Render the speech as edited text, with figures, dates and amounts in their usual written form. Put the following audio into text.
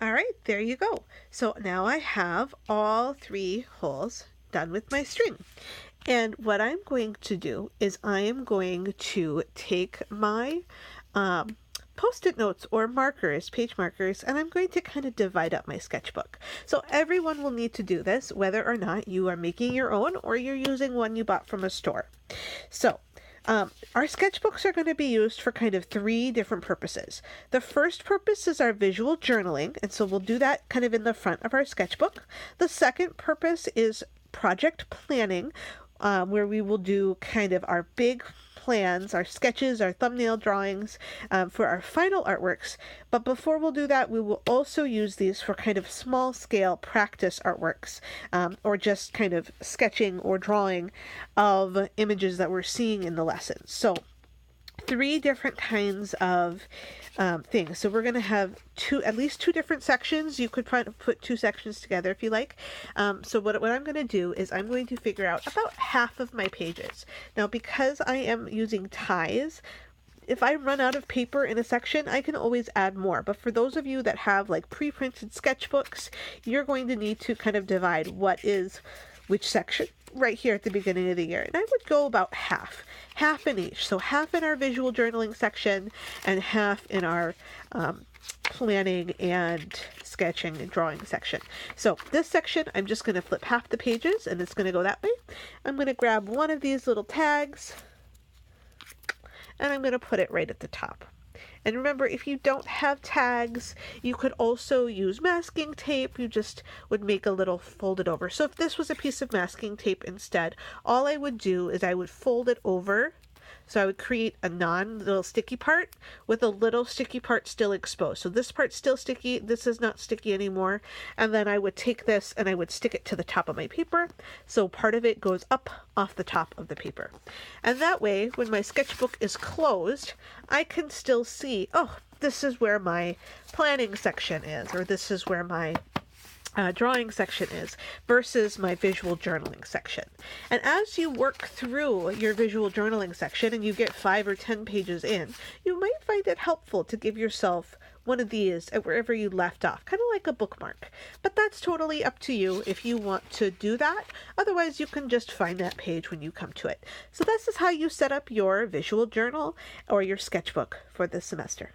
All right, there you go. So now I have all three holes done with my string. And what I'm going to do is I am going to take my um, post-it notes or markers, page markers, and I'm going to kind of divide up my sketchbook. So everyone will need to do this, whether or not you are making your own or you're using one you bought from a store. So our sketchbooks are going to be used for kind of three different purposes. The first purpose is our visual journaling, and so we'll do that kind of in the front of our sketchbook. The second purpose is project planning, where we will do kind of our big plans, our sketches, our thumbnail drawings for our final artworks. But before we'll do that, we will also use these for kind of small scale practice artworks, or just kind of sketching or drawing of images that we're seeing in the lessons. So three different kinds of things. So we're going to have at least two different sections. You could put two sections together if you like. So what I'm going to do is I'm going to figure out about half of my pages. Now, because I am using ties, if I run out of paper in a section, I can always add more. But for those of you that have like pre-printed sketchbooks, you're going to need to kind of divide what is which section right here at the beginning of the year. And I would go about half in each. So half in our visual journaling section and half in our planning and sketching and drawing section. So this section, I'm just going to flip half the pages and it's going to go that way. I'm going to grab one of these little tags and I'm going to put it right at the top. And remember, if you don't have tags, you could also use masking tape. You just would make a little folded over. So if this was a piece of masking tape instead, all I would do is I would fold it over. So I would create a little sticky part with a little sticky part still exposed. So this part's still sticky, this is not sticky anymore. And then I would take this and I would stick it to the top of my paper. So part of it goes up off the top of the paper. And that way, when my sketchbook is closed, I can still see, oh, this is where my planning section is, or this is where my drawing section is, versus my visual journaling section. And as you work through your visual journaling section and you get 5 or 10 pages in, you might find it helpful to give yourself one of these at wherever you left off, kind of like a bookmark. But that's totally up to you if you want to do that. Otherwise, you can just find that page when you come to it. So this is how you set up your visual journal or your sketchbook for this semester.